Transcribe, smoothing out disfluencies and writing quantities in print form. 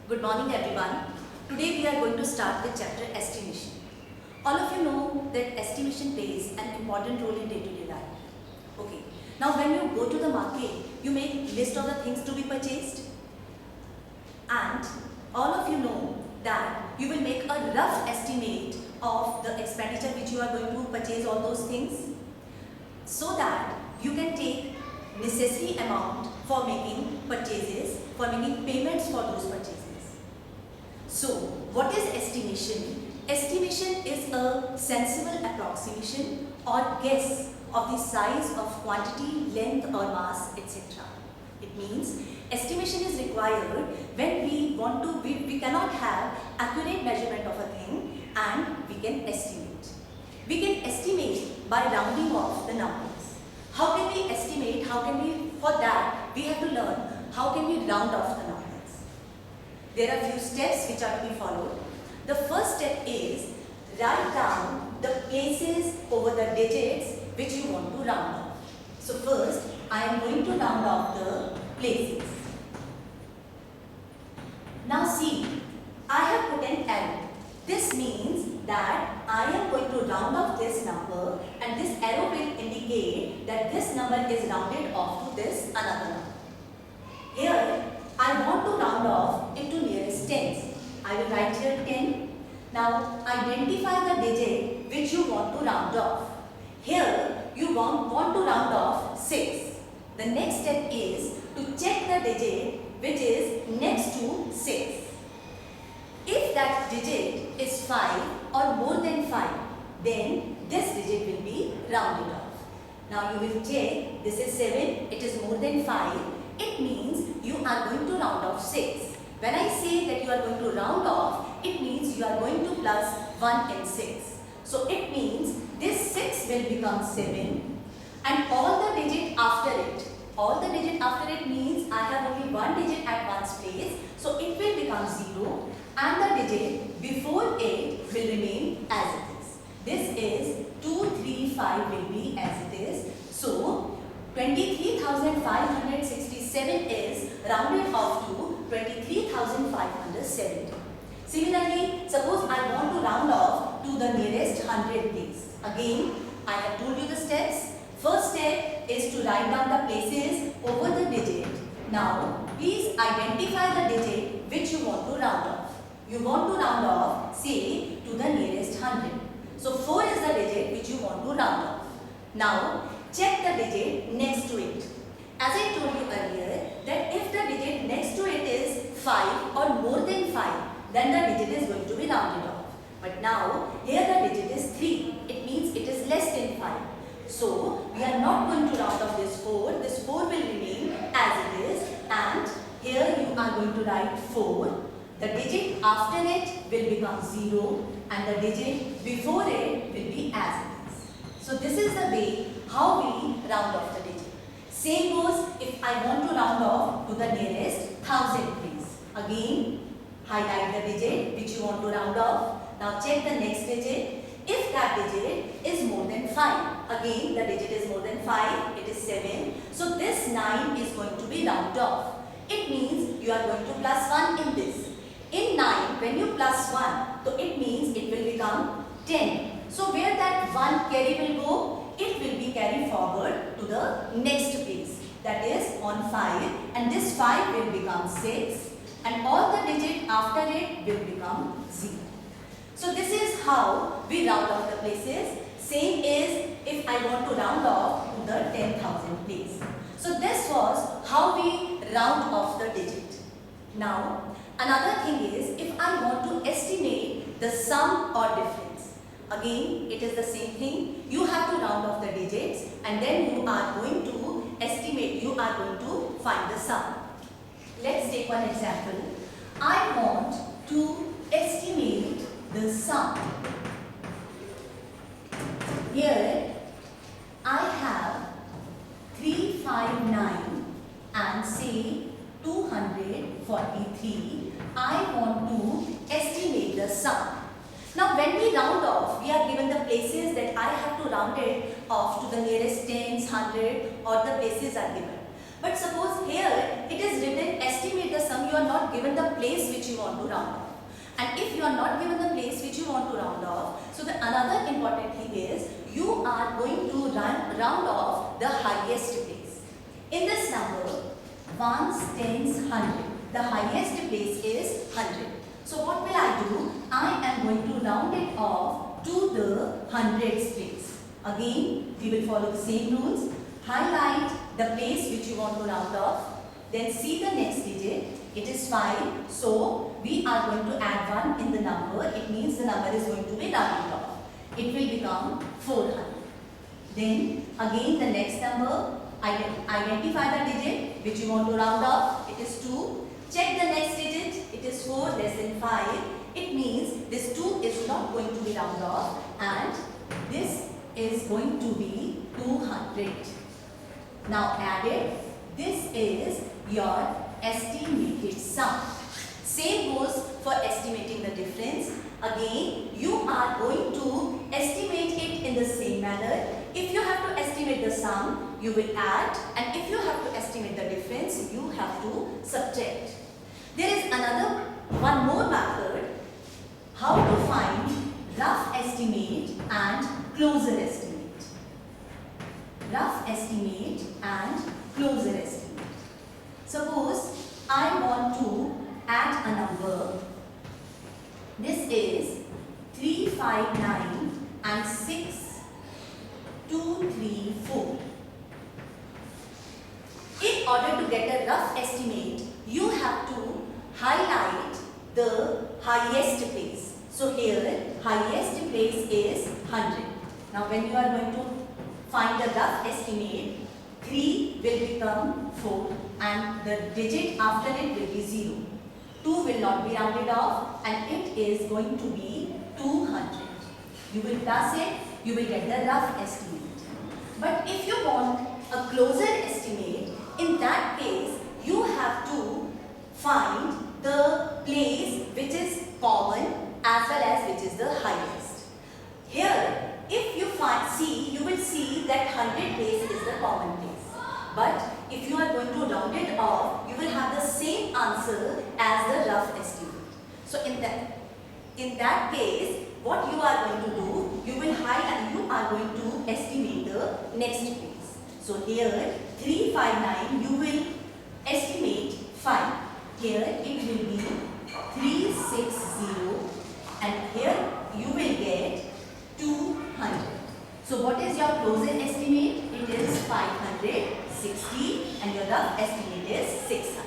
Good morning everyone. Today we are going to start with chapter estimation. All of you know that estimation plays an important role in day-to-day life. Okay. Now when you go to the market, you make list of the things to be purchased. And all of you know that you will make a rough estimate of the expenditure which you are going to purchase all those things, so that you can take necessary amount for making purchases, for making payments for those purchases. So, what is estimation? Estimation is a sensible approximation or guess of the size of quantity, length or mass, etc. It means estimation is required when we cannot have accurate measurement of a thing and we can estimate. We can estimate by rounding off the numbers. How can we estimate? For that we have to learn how can we round off the numbers. There are few steps which are to be followed. The first step is write down the places over the digits which you want to round off. So first I am going to round off the places. Now see, I have put an arrow. This means that I am going to round off this number and this arrow will indicate that this number is rounded off to this another number. Here I want to round off into nearest tens. I will write here 10. Now identify the digit which you want to round off. Here you want to round off 6. The next step is to check the digit which is next to 6. If that digit is 5 or more than 5, then this digit will be rounded off. Now you will check, this is 7, it is more than 5. It means you are going to round off 6. When I say that you are going to round off, it means you are going to plus 1 and 6. So it means this 6 will become 7 and all the digit after it. All the digit after it means I have only one digit at one's place. So it will become 0 and the digit before it will remain as it is. This is 235 will be as it is. So 23,567 is rounded off to 23,570. Similarly, suppose I want to round off to the nearest 100 place. Again, I have told you the steps. First step is to write down the places over the digit. Now, please identify the digit which you want to round off. You want to round off, say, to the nearest 100. So, 4 is the digit which you want to round off. Now, check the digit next to it. As I told you earlier, that if the digit next to it is 5 or more than 5, then the digit is going to be rounded off. But now, here the digit is 3. It means it is less than 5. So, we are not going to round off this 4. This 4 will remain as it is. And here you are going to write 4. The digit after it will become 0 and the digit before it will be as it is. So this is the way how we round off the digit. Same goes if I want to round off to the nearest 1000 please. Again, highlight the digit which you want to round off. Now check the next digit. If that digit is more than 5, again the digit is more than 5, it is 7. So this 9 is going to be rounded off. It means you are going to plus 1 in this. In 9, when you plus 1, so it means it will become 10. So where that 1 carry will go? It will be carried forward to the next place. That is on 5 and this 5 will become 6 and all the digit after it will become 0. So this is how we round off the places. Same is if I want to round off to the 10,000 place. So this was how we round off the digit. Now another thing is if I want to estimate the sum or difference. Again it is the same thing. You have to round off the digits and then you are going to estimate, you are going to find the sum. Let's take one example. I want to estimate the sum. Here I have 359 and say 243. I want to estimate the sum. Now when we round off, we are given the places that I have to round it off to the nearest tens, 100 or the places are given. But suppose here it is written estimate the sum, you are not given the place which you want to round off. And if you are not given the place which you want to round off, so the another important thing is you are going to round off the highest place. In this number, ones, tens, 100. The highest place is 100. So what will I do? I am going to round it off to the hundreds place. Again, we will follow the same rules. Highlight the place which you want to round off. Then see the next digit. It is 5. So we are going to add 1 in the number. It means the number is going to be rounded off. It will become 400. Then again the next number. Identify the digit which you want to round off. It is 2. Check the next digit. It is 4 less than 5. It means this 2 is not going to be rounded off and this is going to be 200. Now add it. This is your estimated sum. Same goes for estimating the difference. Again, you are going to estimate it in the same manner. If you have to estimate the sum, you will add, and if you have to estimate the difference, you have to subtract. There is one more method, how to find rough estimate and closer estimate. Rough estimate and closer estimate. Suppose I want to add a number. This is 359 and 6234. In order to get a rough estimate, you have to highlight the highest place. So here, highest place is 100. Now when you are going to find the rough estimate, 3 will become 4 and the digit after it will be 0. 2 will not be rounded off and it is going to be 200. You will plus it, you will get the rough estimate. But if you want a closer estimate, in that case, you have to find the place which is common as well as which is the highest. Here, if you you will see that 100 place is the common place. But if you are going to round it off, you will have the same answer as the rough estimate. So in that case, what you are going to do, you are going to estimate the next place. So here 359, you will estimate 5. Here it will be 360 and here you will get 200. So what is your closer estimate? It is 560 and your rough estimate is 600.